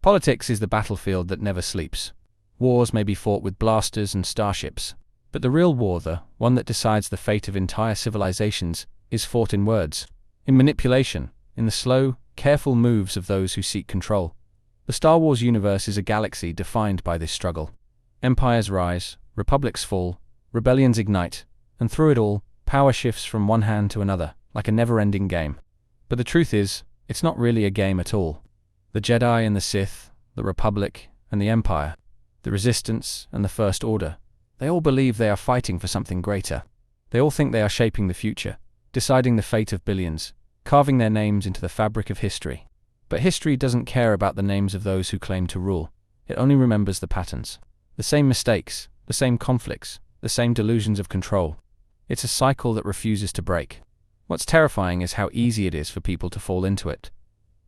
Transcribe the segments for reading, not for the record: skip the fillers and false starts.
Politics is the battlefield that never sleeps. Wars may be fought with blasters and starships, but the real war, the one that decides the fate of entire civilizations, is fought in words, in manipulation, in the slow, careful moves of those who seek control. The Star Wars universe is a galaxy defined by this struggle. Empires rise, republics fall, rebellions ignite, and through it all, power shifts from one hand to another, like a never-ending game. But the truth is, it's not really a game at all. The Jedi and the Sith, the Republic and the Empire, the Resistance and the First Order, they all believe they are fighting for something greater. They all think they are shaping the future, deciding the fate of billions, carving their names into the fabric of history. But history doesn't care about the names of those who claim to rule. It only remembers the patterns. The same mistakes, the same conflicts, the same delusions of control. It's a cycle that refuses to break. What's terrifying is how easy it is for people to fall into it.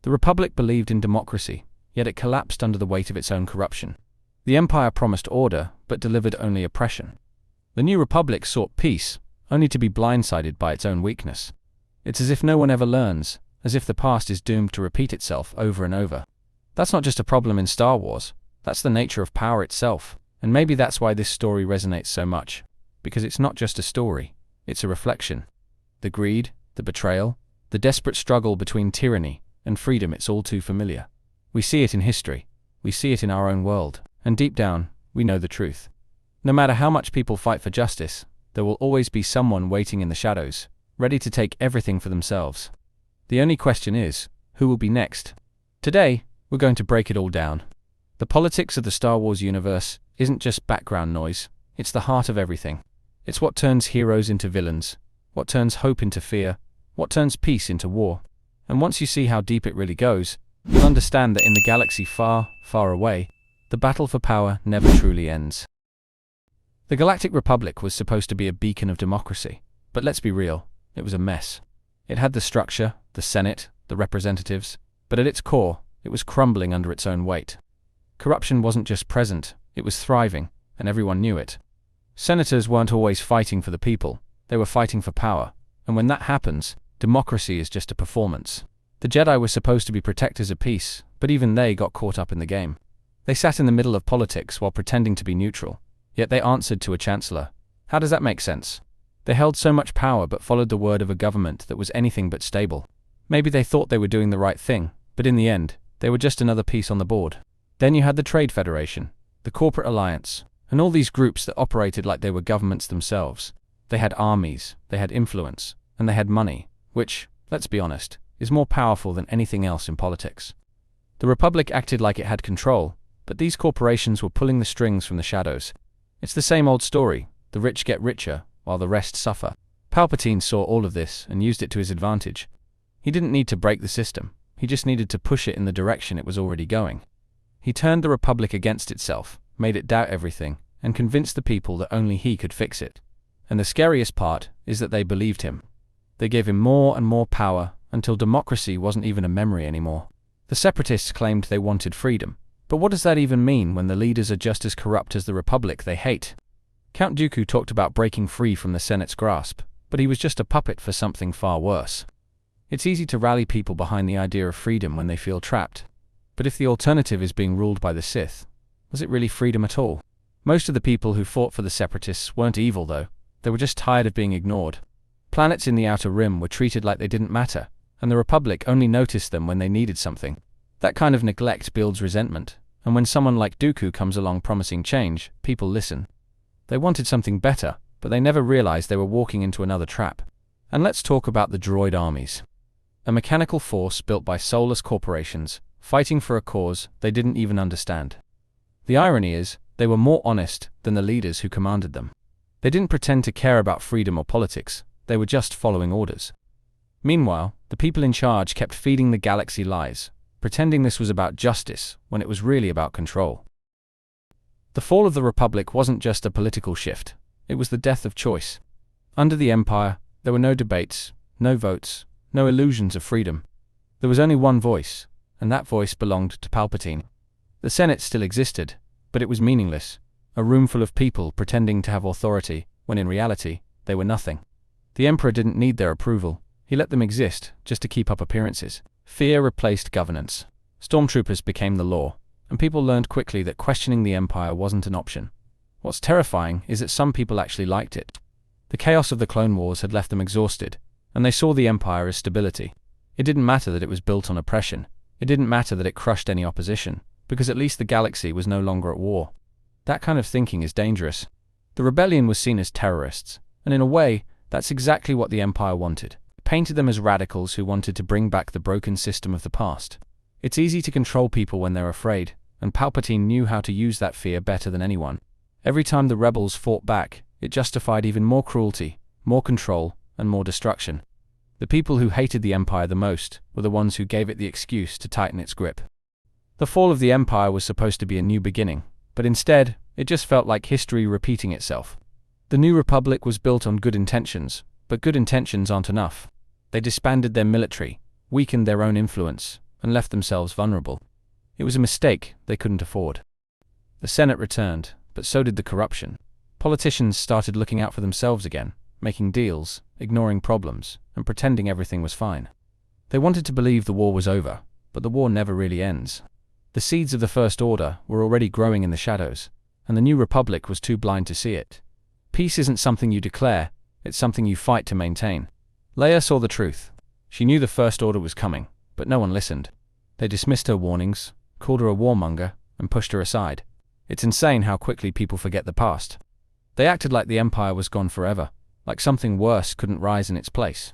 The Republic believed in democracy, yet it collapsed under the weight of its own corruption. The Empire promised order, but delivered only oppression. The New Republic sought peace, only to be blindsided by its own weakness. It's as if no one ever learns, as if the past is doomed to repeat itself over and over. That's not just a problem in Star Wars, that's the nature of power itself, and maybe that's why this story resonates so much, because it's not just a story, it's a reflection. The greed, the betrayal, the desperate struggle between tyranny and freedom, it's all too familiar. We see it in history, we see it in our own world, and deep down, we know the truth. No matter how much people fight for justice, there will always be someone waiting in the shadows, ready to take everything for themselves. The only question is, who will be next? Today, we're going to break it all down. The politics of the Star Wars universe isn't just background noise, it's the heart of everything. It's what turns heroes into villains, what turns hope into fear, what turns peace into war. And once you see how deep it really goes, you'll understand that in the galaxy far, far away, the battle for power never truly ends. The Galactic Republic was supposed to be a beacon of democracy, but let's be real, it was a mess. It had the structure, the Senate, the representatives, but at its core, it was crumbling under its own weight. Corruption wasn't just present, it was thriving, and everyone knew it. Senators weren't always fighting for the people, they were fighting for power, and when that happens, democracy is just a performance. The Jedi were supposed to be protectors of peace, but even they got caught up in the game. They sat in the middle of politics while pretending to be neutral, yet they answered to a chancellor. How does that make sense? They held so much power but followed the word of a government that was anything but stable. Maybe they thought they were doing the right thing, but in the end, they were just another piece on the board. Then you had the Trade Federation, the Corporate Alliance, and all these groups that operated like they were governments themselves. They had armies, they had influence, and they had money, which, let's be honest, is more powerful than anything else in politics. The Republic acted like it had control, but these corporations were pulling the strings from the shadows. It's the same old story, the rich get richer, while the rest suffer. Palpatine saw all of this and used it to his advantage. He didn't need to break the system, he just needed to push it in the direction it was already going. He turned the Republic against itself, made it doubt everything, and convinced the people that only he could fix it. And the scariest part is that they believed him. They gave him more and more power, until democracy wasn't even a memory anymore. The Separatists claimed they wanted freedom, but what does that even mean when the leaders are just as corrupt as the Republic they hate? Count Dooku talked about breaking free from the Senate's grasp, but he was just a puppet for something far worse. It's easy to rally people behind the idea of freedom when they feel trapped. But if the alternative is being ruled by the Sith, was it really freedom at all? Most of the people who fought for the Separatists weren't evil though, they were just tired of being ignored. Planets in the Outer Rim were treated like they didn't matter, and the Republic only noticed them when they needed something. That kind of neglect builds resentment, and when someone like Dooku comes along promising change, people listen. They wanted something better, but they never realized they were walking into another trap. And let's talk about the droid armies. A mechanical force built by soulless corporations, fighting for a cause they didn't even understand. The irony is, they were more honest than the leaders who commanded them. They didn't pretend to care about freedom or politics, they were just following orders. Meanwhile, the people in charge kept feeding the galaxy lies, pretending this was about justice when it was really about control. The fall of the Republic wasn't just a political shift, it was the death of choice. Under the Empire, there were no debates, no votes, no illusions of freedom. There was only one voice, and that voice belonged to Palpatine. The Senate still existed, but it was meaningless, a room full of people pretending to have authority, when in reality, they were nothing. The Emperor didn't need their approval, he let them exist, just to keep up appearances. Fear replaced governance. Stormtroopers became the law, and people learned quickly that questioning the empire wasn't an option. What's terrifying is that some people actually liked it. The chaos of the Clone Wars had left them exhausted, and they saw the empire as stability. It didn't matter that it was built on oppression. It didn't matter that it crushed any opposition, because at least the galaxy was no longer at war. That kind of thinking is dangerous. The rebellion was seen as terrorists, and in a way, that's exactly what the empire wanted. It painted them as radicals who wanted to bring back the broken system of the past. It's easy to control people when they're afraid, and Palpatine knew how to use that fear better than anyone. Every time the rebels fought back, it justified even more cruelty, more control, and more destruction. The people who hated the empire the most were the ones who gave it the excuse to tighten its grip. The fall of the empire was supposed to be a new beginning, but instead, it just felt like history repeating itself. The New Republic was built on good intentions, but good intentions aren't enough. They disbanded their military, weakened their own influence, and left themselves vulnerable. It was a mistake they couldn't afford. The Senate returned, but so did the corruption. Politicians started looking out for themselves again, making deals, ignoring problems, and pretending everything was fine. They wanted to believe the war was over, but the war never really ends. The seeds of the First Order were already growing in the shadows, and the New Republic was too blind to see it. Peace isn't something you declare, it's something you fight to maintain. Leia saw the truth. She knew the First Order was coming, but no one listened. They dismissed her warnings, called her a warmonger, and pushed her aside. It's insane how quickly people forget the past. They acted like the Empire was gone forever, like something worse couldn't rise in its place.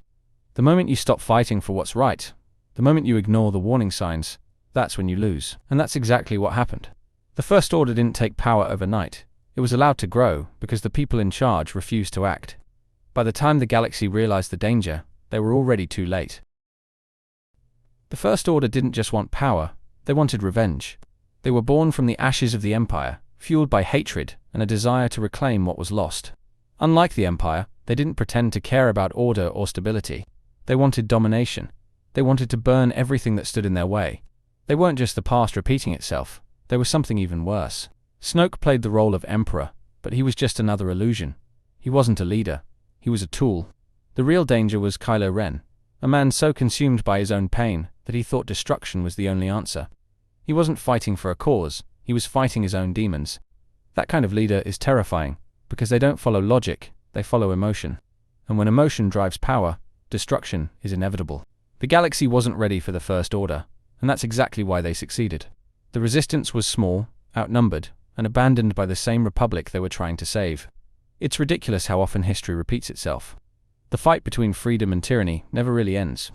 The moment you stop fighting for what's right, the moment you ignore the warning signs, that's when you lose. And that's exactly what happened. The First Order didn't take power overnight. It was allowed to grow because the people in charge refused to act. By the time the galaxy realized the danger, they were already too late. The First Order didn't just want power, they wanted revenge. They were born from the ashes of the Empire, fueled by hatred and a desire to reclaim what was lost. Unlike the Empire, they didn't pretend to care about order or stability. They wanted domination. They wanted to burn everything that stood in their way. They weren't just the past repeating itself, they were something even worse. Snoke played the role of Emperor, but he was just another illusion. He wasn't a leader, he was a tool. The real danger was Kylo Ren, a man so consumed by his own pain that he thought destruction was the only answer. He wasn't fighting for a cause, he was fighting his own demons. That kind of leader is terrifying, because they don't follow logic, they follow emotion. And when emotion drives power, destruction is inevitable. The galaxy wasn't ready for the First Order, and that's exactly why they succeeded. The resistance was small, outnumbered, and abandoned by the same republic they were trying to save. It's ridiculous how often history repeats itself. The fight between freedom and tyranny never really ends.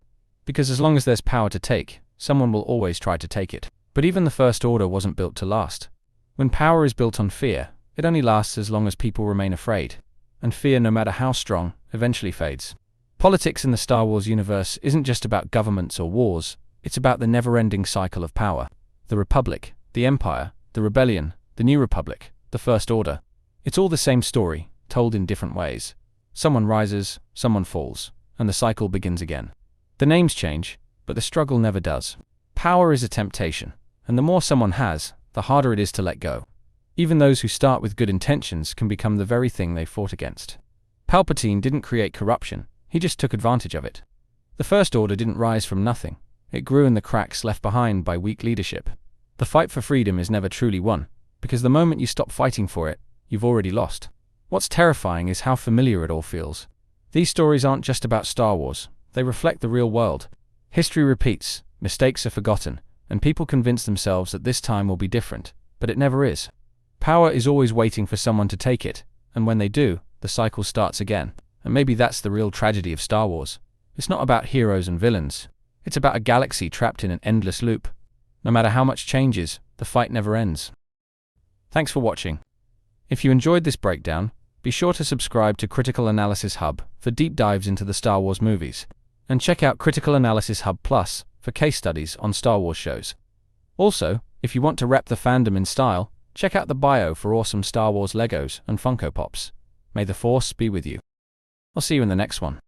Because as long as there's power to take, someone will always try to take it. But even the First Order wasn't built to last. When power is built on fear, it only lasts as long as people remain afraid. And fear, no matter how strong, eventually fades. Politics in the Star Wars universe isn't just about governments or wars, it's about the never-ending cycle of power. The Republic, the Empire, the Rebellion, the New Republic, the First Order. It's all the same story, told in different ways. Someone rises, someone falls, and the cycle begins again. The names change, but the struggle never does. Power is a temptation, and the more someone has, the harder it is to let go. Even those who start with good intentions can become the very thing they fought against. Palpatine didn't create corruption, he just took advantage of it. The First Order didn't rise from nothing, it grew in the cracks left behind by weak leadership. The fight for freedom is never truly won, because the moment you stop fighting for it, you've already lost. What's terrifying is how familiar it all feels. These stories aren't just about Star Wars, they reflect the real world. History repeats, mistakes are forgotten, and people convince themselves that this time will be different, but it never is. Power is always waiting for someone to take it, and when they do, the cycle starts again. And maybe that's the real tragedy of Star Wars. It's not about heroes and villains. It's about a galaxy trapped in an endless loop. No matter how much changes, the fight never ends. Thanks for watching. If you enjoyed this breakdown, be sure to subscribe to Critical Analysis Hub for deep dives into the Star Wars movies, and check out Critical Analysis Hub Plus for case studies on Star Wars shows. Also, if you want to rep the fandom in style, check out the bio for awesome Star Wars Legos and Funko Pops. May the Force be with you. I'll see you in the next one.